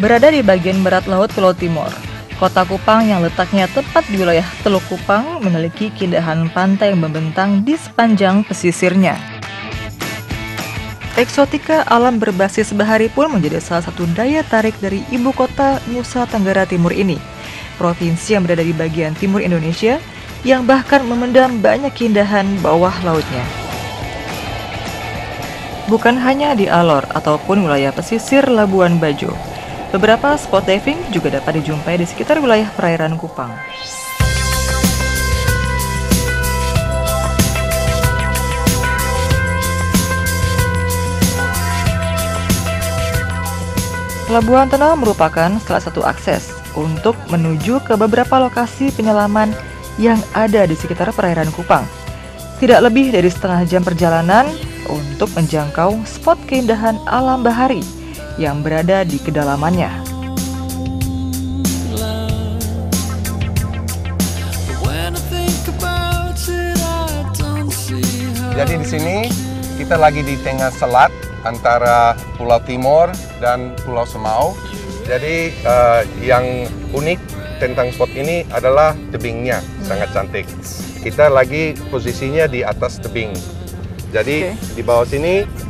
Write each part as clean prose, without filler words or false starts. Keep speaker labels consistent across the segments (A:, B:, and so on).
A: Berada di bagian barat laut Pulau Timor, Kota Kupang yang letaknya tepat di wilayah Teluk Kupang memiliki keindahan pantai yang membentang di sepanjang pesisirnya. Eksotika alam berbasis bahari pun menjadi salah satu daya tarik dari ibu kota Nusa Tenggara Timur ini, provinsi yang berada di bagian timur Indonesia yang bahkan memendam banyak keindahan bawah lautnya. Bukan hanya di Alor ataupun wilayah pesisir Labuan Bajo, beberapa spot diving juga dapat dijumpai di sekitar wilayah perairan Kupang. Pelabuhan Tena merupakan salah satu akses untuk menuju ke beberapa lokasi penyelaman yang ada di sekitar perairan Kupang. Tidak lebih dari setengah jam perjalanan untuk menjangkau spot keindahan alam bahari yang berada di kedalamannya.
B: Jadi di sini kita lagi di tengah selat antara Pulau Timor dan Pulau Semau. Jadi yang unik tentang spot ini adalah tebingnya, sangat cantik. Kita lagi posisinya di atas tebing. Jadi di bawah sini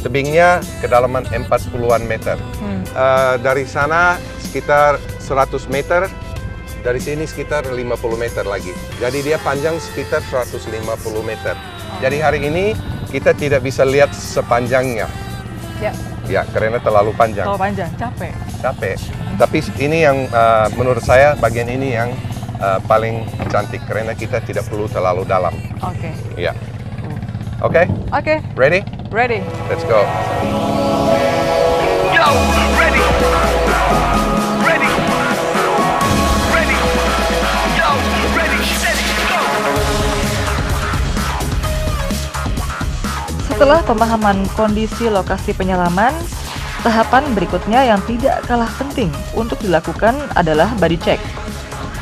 B: tebingnya kedalaman 40-an meter. Dari sana sekitar 100 meter, dari sini sekitar 50 meter lagi. Jadi dia panjang sekitar 150 meter. Jadi hari ini kita tidak bisa lihat sepanjangnya. Ya, karena terlalu panjang.
A: Terlalu panjang, capek.
B: Tapi ini yang menurut saya bagian ini yang paling cantik karena kita tidak perlu terlalu dalam.
A: Oke.
B: Ya. Oke. Ready?
A: Ready.
B: Let's go.
C: Yo, ready. Ready. Ready. Yo, ready, steady, go.
A: Setelah pemahaman kondisi lokasi penyelaman, tahapan berikutnya yang tidak kalah penting untuk dilakukan adalah body check.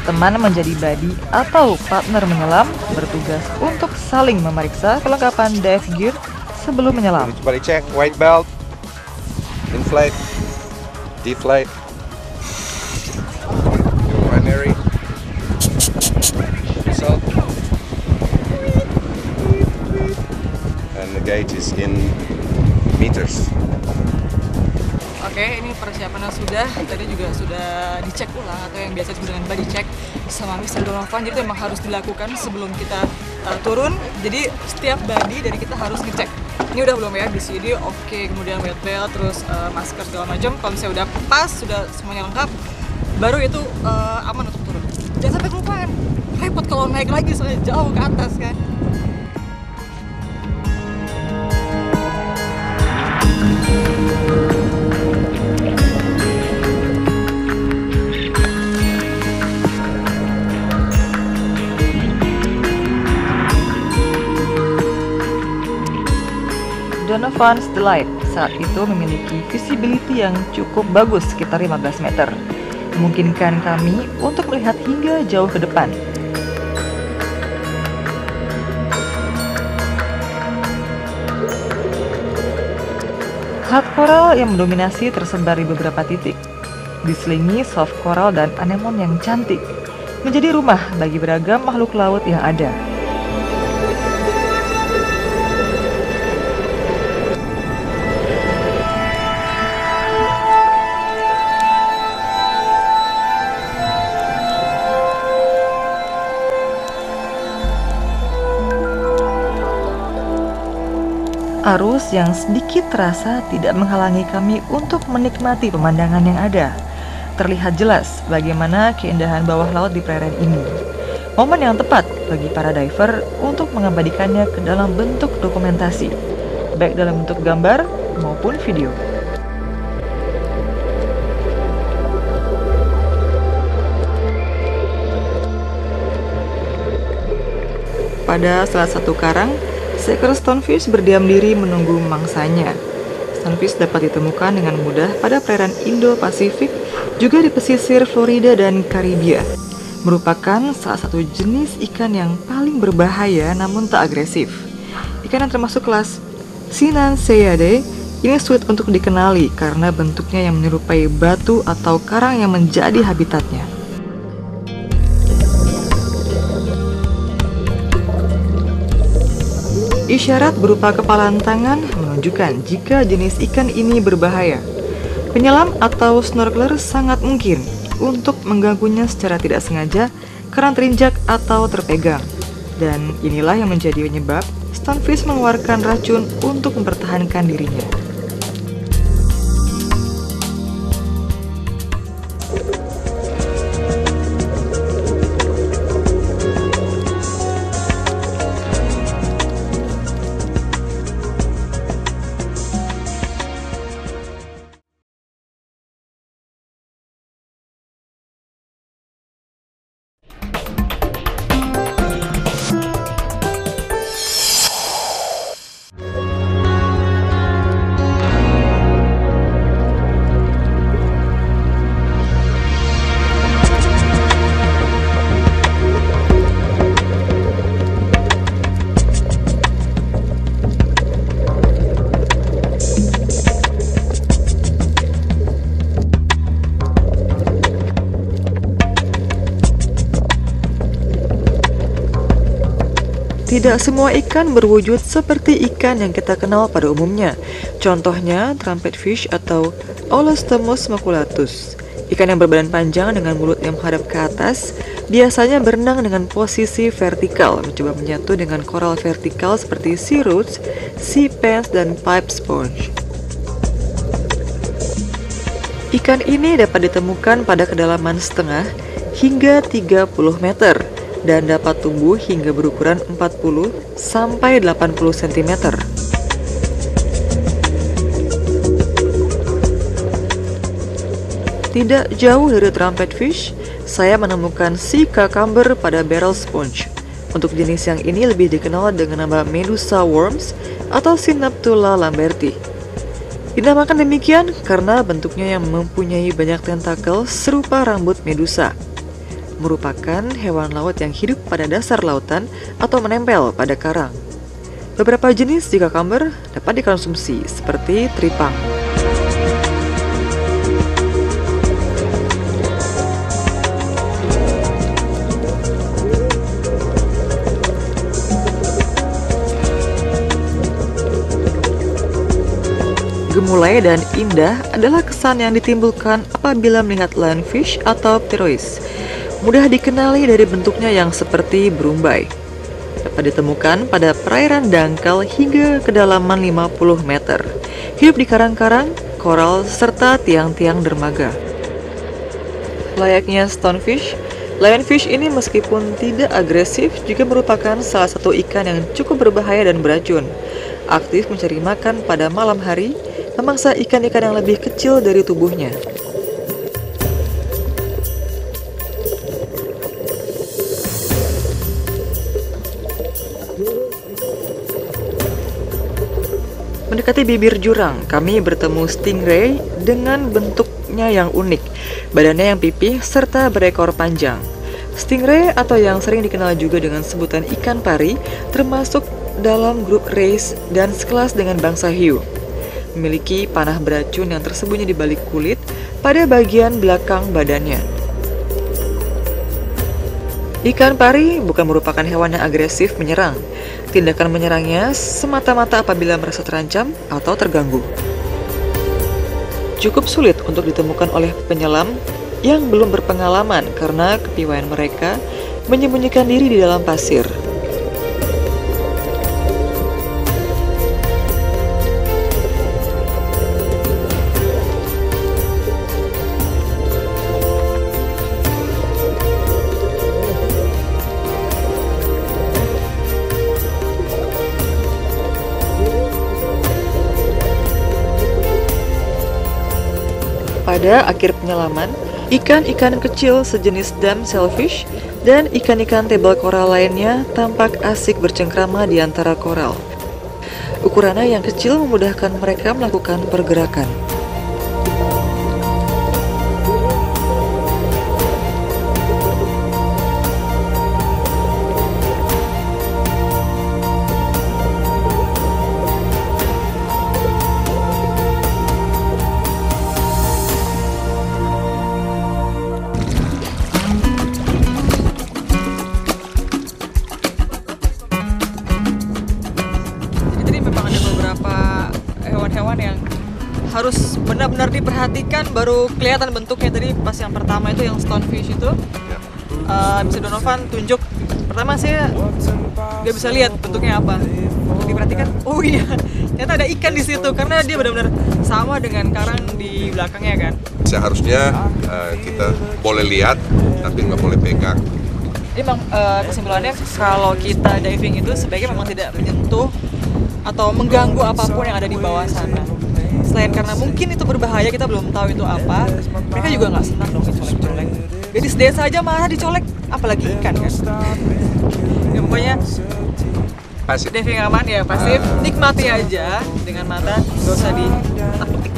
A: Teman menjadi buddy atau partner menyelam bertugas untuk saling memeriksa kelengkapan dive gear sebelum menyelam.
B: Body check, white belt, inflate, deflate, your binary, result, and the gauge is in meters.
A: Oke, ini persiapannya sudah, tadi juga sudah dicek ulang atau yang biasa disebut dengan body check sama Mr. Donovan. Jadi memang harus dilakukan sebelum kita turun. Jadi setiap body dari kita harus ngecek. Ini udah belum ya di sini? Oke, kemudian weight belt, terus masker segala macam. Kalau misalnya udah pas, sudah semuanya lengkap, baru itu aman untuk turun. Jangan sampai kelupaan. Repot kalau naik lagi soalnya jauh ke atas kan. Donovan's Delight saat itu memiliki visibility yang cukup bagus sekitar 15 meter, memungkinkan kami untuk melihat hingga jauh ke depan. Hard coral yang mendominasi tersebar di beberapa titik, diselingi soft coral dan anemon yang cantik, menjadi rumah bagi beragam makhluk laut yang ada. Arus yang sedikit terasa tidak menghalangi kami untuk menikmati pemandangan yang ada. Terlihat jelas bagaimana keindahan bawah laut di perairan ini. Momen yang tepat bagi para diver untuk mengabadikannya ke dalam bentuk dokumentasi, baik dalam bentuk gambar maupun video. Pada salah satu karang, seekor stonefish berdiam diri menunggu mangsanya. Stonefish dapat ditemukan dengan mudah pada perairan Indo-Pasifik, juga di pesisir Florida dan Karibia. Merupakan salah satu jenis ikan yang paling berbahaya namun tak agresif. Ikan yang termasuk kelas Sinanceidae Ini sulit untuk dikenali karena bentuknya yang menyerupai batu atau karang yang menjadi habitatnya. Isyarat berupa kepalan tangan menunjukkan jika jenis ikan ini berbahaya. Penyelam atau snorkeler sangat mungkin untuk mengganggunya secara tidak sengaja karena terinjak atau terpegang. Dan inilah yang menjadi penyebab stonefish mengeluarkan racun untuk mempertahankan dirinya. Tidak semua ikan berwujud seperti ikan yang kita kenal pada umumnya. Contohnya trumpetfish atau Olostomus maculatus. Ikan yang berbadan panjang dengan mulut yang menghadap ke atas biasanya berenang dengan posisi vertikal, mencoba menyatu dengan koral vertikal seperti sea roots, sea pants, dan pipe sponge. Ikan ini dapat ditemukan pada kedalaman setengah hingga 30 meter. Dan dapat tumbuh hingga berukuran 40 sampai 80 cm. Tidak jauh dari trumpetfish, saya menemukan sea cucumber pada barrel sponge. Untuk jenis yang ini lebih dikenal dengan nama Medusa worms atau Synaptula lamberti. Dinamakan demikian karena bentuknya yang mempunyai banyak tentakel serupa rambut medusa. Merupakan hewan laut yang hidup pada dasar lautan atau menempel pada karang. Beberapa jenis sea cucumber dapat dikonsumsi seperti tripang. Gemulai dan indah adalah kesan yang ditimbulkan apabila melihat lionfish atau pterois. Mudah dikenali dari bentuknya yang seperti berumbai. Dapat ditemukan pada perairan dangkal hingga kedalaman 50 meter. Hidup di karang-karang, koral, serta tiang-tiang dermaga. Layaknya stonefish, lionfish ini meskipun tidak agresif juga merupakan salah satu ikan yang cukup berbahaya dan beracun. Aktif mencari makan pada malam hari, memangsa ikan-ikan yang lebih kecil dari tubuhnya. Mendekati bibir jurang, kami bertemu stingray dengan bentuknya yang unik, badannya yang pipih, serta berekor panjang. Stingray atau yang sering dikenal juga dengan sebutan ikan pari, termasuk dalam grup rays dan sekelas dengan bangsa hiu. Memiliki panah beracun yang tersembunyi di balik kulit pada bagian belakang badannya. Ikan pari bukan merupakan hewan yang agresif menyerang. Tindakan menyerangnya semata-mata apabila merasa terancam atau terganggu. Cukup sulit untuk ditemukan oleh penyelam yang belum berpengalaman karena kepiawaian mereka menyembunyikan diri di dalam pasir. Pada akhir penyelaman, ikan-ikan kecil sejenis dam shellfish dan ikan-ikan tebal koral lainnya tampak asik bercengkrama di antara koral. Ukurannya yang kecil memudahkan mereka melakukan pergerakan. benar-benar diperhatikan baru kelihatan bentuknya. Tadi pas yang pertama itu yang stonefish itu Mr. Donovan tunjuk. Pertama saya nggak bisa lihat bentuknya apa. Diperhatikan, oh iya, ternyata ada ikan di situ karena dia benar-benar sama dengan karang di belakangnya kan.
B: Seharusnya kita boleh lihat tapi nggak boleh pegang.
A: Jadi memang kesimpulannya kalau kita diving itu sebaiknya memang tidak menyentuh atau mengganggu apapun yang ada di bawah sana. Selain karena mungkin itu berbahaya, kita belum tahu itu apa, mereka juga nggak senang dong dicolek-colek. Jadi desa aja malah dicolek, apalagi ikan kan. Ya pokoknya
B: Pasif.
A: diving aman ya, pasif, nikmati aja dengan mata, gak usah ditakuti.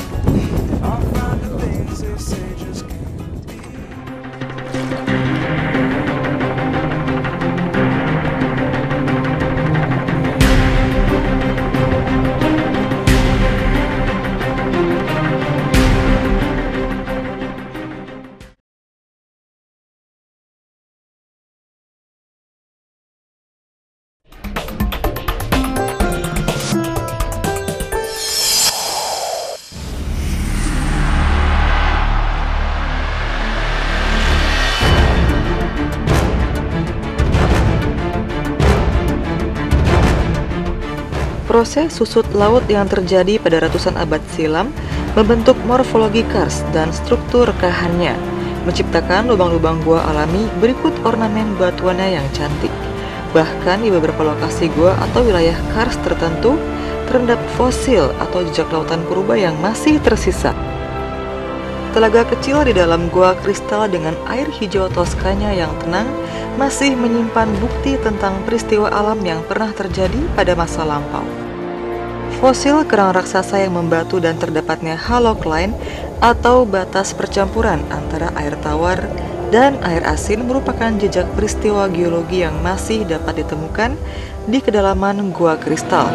A: Proses susut laut yang terjadi pada ratusan abad silam membentuk morfologi karst dan struktur rekahannya, menciptakan lubang-lubang gua alami berikut ornamen batuannya yang cantik. Bahkan di beberapa lokasi gua atau wilayah karst tertentu terendap fosil atau jejak lautan purba yang masih tersisa. Telaga kecil di dalam gua kristal dengan air hijau Toskanya yang tenang masih menyimpan bukti tentang peristiwa alam yang pernah terjadi pada masa lampau. Fosil kerang raksasa yang membatu dan terdapatnya halocline atau batas percampuran antara air tawar dan air asin merupakan jejak peristiwa geologi yang masih dapat ditemukan di kedalaman gua kristal.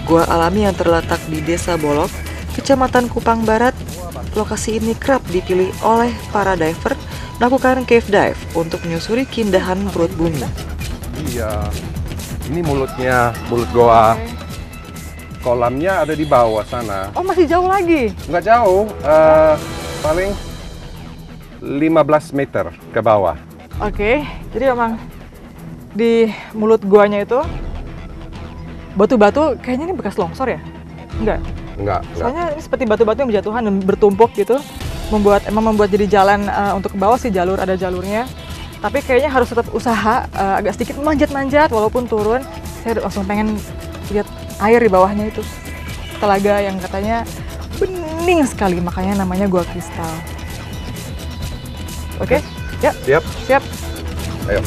A: Gua alami yang terletak di Desa Bolok, Kecamatan Kupang Barat. Lokasi ini kerap dipilih oleh para diver melakukan cave dive untuk menyusuri keindahan perut bumi.
B: Iya, ini mulut goa. Kolamnya ada di bawah sana.
A: Oh, masih jauh lagi?
B: Nggak jauh, paling 15 meter ke bawah.
A: Oke, jadi memang di mulut guanya itu batu-batu, kayaknya ini bekas longsor ya? Enggak?
B: Enggak.
A: Soalnya ini seperti batu-batu yang berjatuhan dan bertumpuk gitu, membuat jadi jalan untuk ke bawah sih, ada jalurnya. Tapi kayaknya harus tetap usaha agak sedikit manjat-manjat walaupun turun. Saya langsung pengen lihat air di bawahnya itu. Telaga yang katanya bening sekali, makanya namanya gua kristal. Oke? Ya.
B: Siap?
A: Siap.
B: Ayo.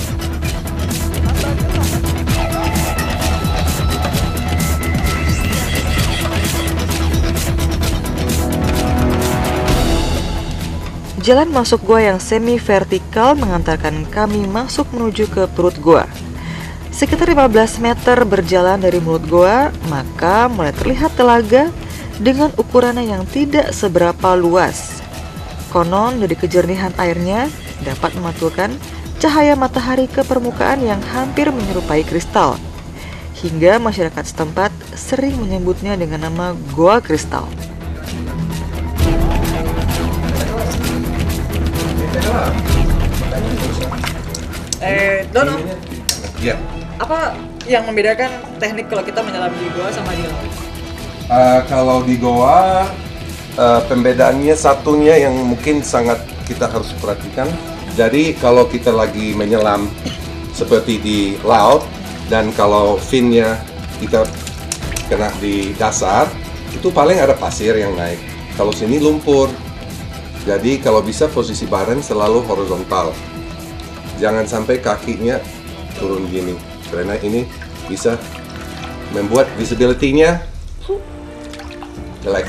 A: Jalan masuk gua yang semi-vertikal mengantarkan kami masuk menuju ke perut gua. Sekitar 15 meter berjalan dari mulut gua, maka mulai terlihat telaga dengan ukurannya yang tidak seberapa luas. Konon dari kejernihan airnya dapat memantulkan cahaya matahari ke permukaan yang hampir menyerupai kristal. Hingga masyarakat setempat sering menyebutnya dengan nama Gua Kristal. Dono,
B: Iya.
A: apa yang membedakan teknik kalau kita menyelam di gua sama di laut?
B: Kalau di goa, pembedaannya satunya yang mungkin sangat kita harus perhatikan. Jadi kalau kita lagi menyelam seperti di laut dan kalau finnya kita kena di dasar, itu paling ada pasir yang naik. Kalau sini lumpur. Jadi kalau bisa posisi badan selalu horizontal. Jangan sampai kakinya turun gini, karena ini bisa membuat visibility-nya jelek.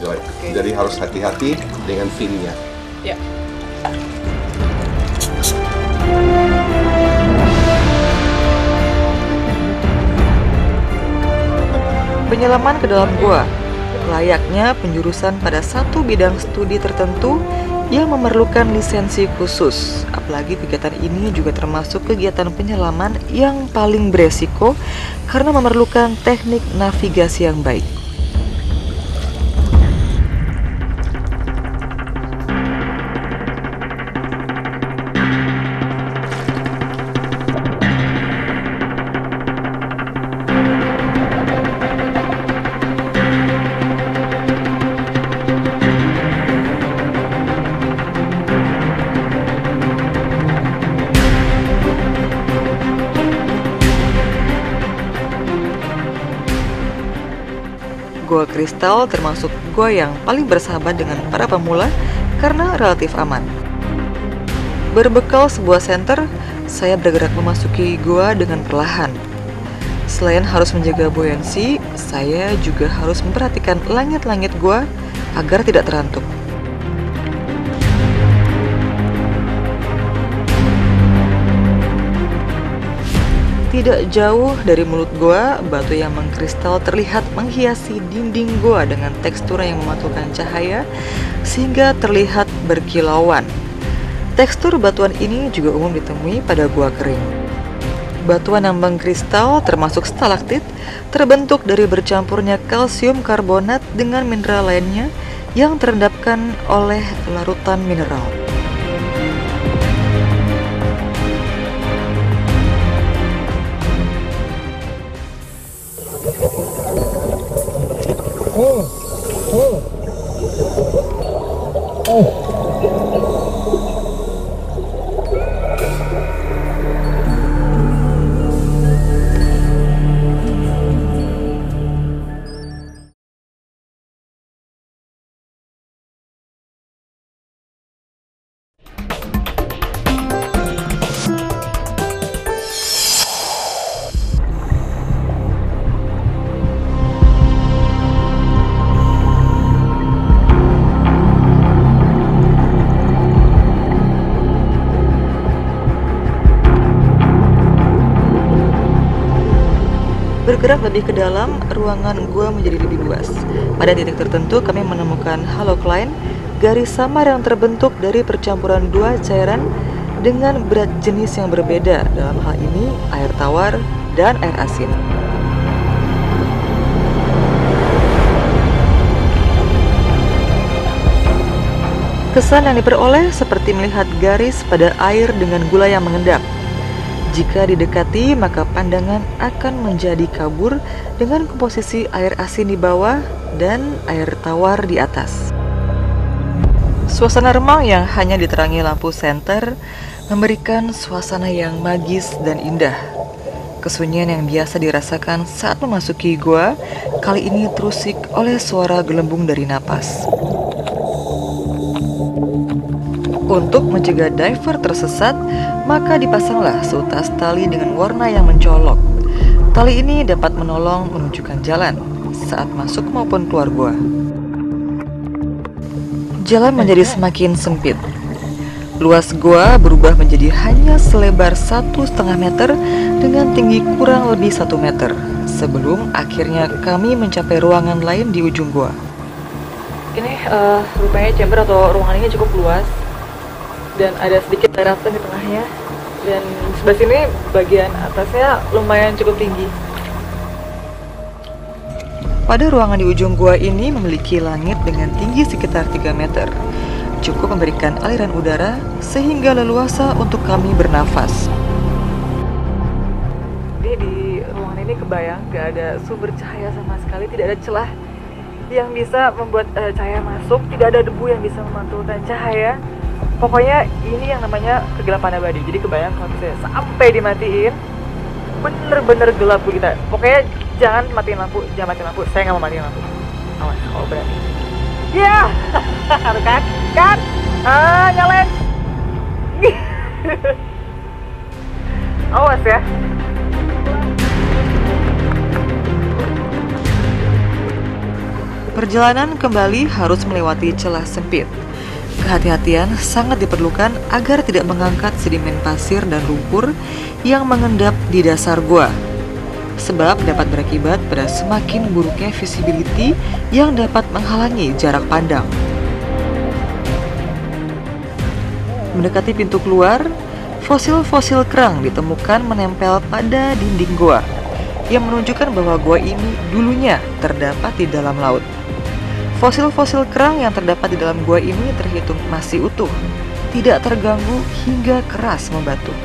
A: Oke.
B: Jadi harus hati-hati dengan fin-nya.
A: Ya. Penyelaman ke dalam gua layaknya penjurusan pada satu bidang studi tertentu yang memerlukan lisensi khusus. Apalagi kegiatan ini juga termasuk kegiatan penyelaman yang paling beresiko karena memerlukan teknik navigasi yang baik. Gua Kristal termasuk gua yang paling bersahabat dengan para pemula karena relatif aman. Berbekal sebuah senter, saya bergerak memasuki gua dengan perlahan. Selain harus menjaga buoyancy, saya juga harus memperhatikan langit-langit gua agar tidak terantuk. Tidak jauh dari mulut gua, batu yang mengkristal terlihat menghiasi dinding gua dengan tekstur yang memantulkan cahaya sehingga terlihat berkilauan. Tekstur batuan ini juga umum ditemui pada gua kering. Batuan yang mengkristal termasuk stalaktit terbentuk dari bercampurnya kalsium karbonat dengan mineral lainnya yang terendapkan oleh larutan mineral. Bergerak lebih ke dalam, ruangan gua menjadi lebih luas. Pada titik tertentu kami menemukan halocline, garis samar yang terbentuk dari percampuran dua cairan dengan berat jenis yang berbeda, dalam hal ini air tawar dan air asin. Kesan yang diperoleh seperti melihat garis pada air dengan gula yang mengendap. Jika didekati, maka pandangan akan menjadi kabur dengan komposisi air asin di bawah dan air tawar di atas. Suasana remang yang hanya diterangi lampu senter memberikan suasana yang magis dan indah. Kesunyian yang biasa dirasakan saat memasuki gua kali ini terusik oleh suara gelembung dari napas. Untuk mencegah diver tersesat, maka dipasanglah seutas tali dengan warna yang mencolok. Tali ini dapat menolong menunjukkan jalan saat masuk maupun keluar gua. Jalan menjadi semakin sempit. Luas gua berubah menjadi hanya selebar 1,5 meter dengan tinggi kurang lebih 1 meter. Sebelum akhirnya kami mencapai ruangan lain di ujung gua. Ini rupanya chamber atau ruangan ini cukup luas. Dan ada sedikit daratan di tengahnya, dan sebelah sini bagian atasnya lumayan cukup tinggi. Pada ruangan di ujung gua ini memiliki langit dengan tinggi sekitar 3 meter. Cukup memberikan aliran udara sehingga leluasa untuk kami bernafas. Di ruangan ini kebayang gak ada sumber cahaya sama sekali, tidak ada celah yang bisa membuat cahaya masuk, tidak ada debu yang bisa memantulkan cahaya. Pokoknya ini yang namanya kegelapan abadi. Jadi kebayang kalau misalnya sampai dimatiin, bener-bener gelap kita. Pokoknya jangan matiin lampu, jangan matiin lampu. Saya nggak mau matiin lampu. Awas kalau berani. Ya, kan? Nyalain. Awas ya. Perjalanan kembali harus melewati celah sempit. Kehati-hatian sangat diperlukan agar tidak mengangkat sedimen pasir dan lumpur yang mengendap di dasar gua, sebab dapat berakibat pada semakin buruknya visibility yang dapat menghalangi jarak pandang. Mendekati pintu keluar, fosil-fosil kerang ditemukan menempel pada dinding gua, yang menunjukkan bahwa gua ini dulunya terdapat di dalam laut. Fosil-fosil kerang yang terdapat di dalam gua ini terhitung masih utuh, tidak terganggu hingga keras membatu.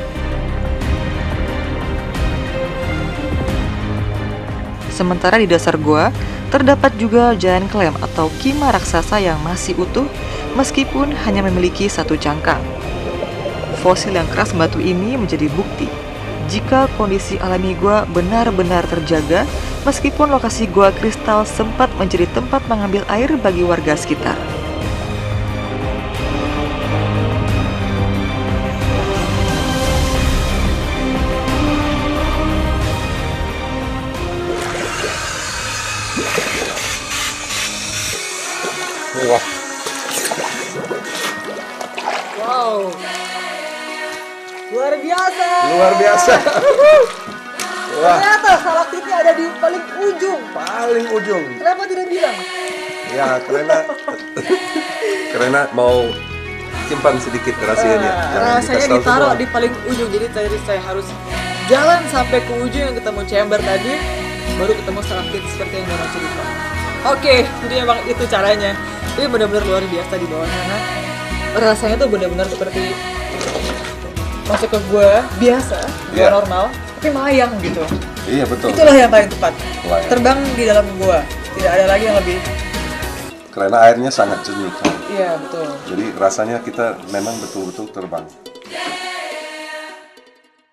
A: Sementara di dasar gua, terdapat juga giant clam atau kima raksasa yang masih utuh meskipun hanya memiliki satu cangkang. Fosil yang keras membatu ini menjadi bukti jika kondisi alami gua benar-benar terjaga meskipun lokasi gua kristal sempat menjadi tempat mengambil air bagi warga sekitar.
B: Wah,
A: Wow, luar biasa.
B: luar biasa. Wah,
A: Ternyata stalaktit-nya ada di paling ujung.
B: paling ujung.
A: Kenapa tidak bilang?
B: Ya, karena mau simpan sedikit rahasianya. Jangan
A: Rasanya
B: dikasih tahu
A: ditaruh
B: semua.
A: di paling ujung, jadi tadi saya harus jalan sampai ke ujung yang ketemu chamber tadi, baru ketemu stalaktit seperti yang Dono cerita. Oke, jadi emang itu caranya. Ini benar-benar luar biasa di bawah sana. Rasanya tuh benar-benar seperti masuk ke gua biasa, gua
B: Iya.
A: normal, tapi melayang gitu.
B: Iya, betul.
A: Itulah yang paling tepat.
B: Melayang.
A: Terbang di dalam gua. Tidak ada lagi yang lebih.
B: Karena airnya sangat jernih kan.
A: Iya, betul.
B: Jadi rasanya kita memang betul-betul terbang.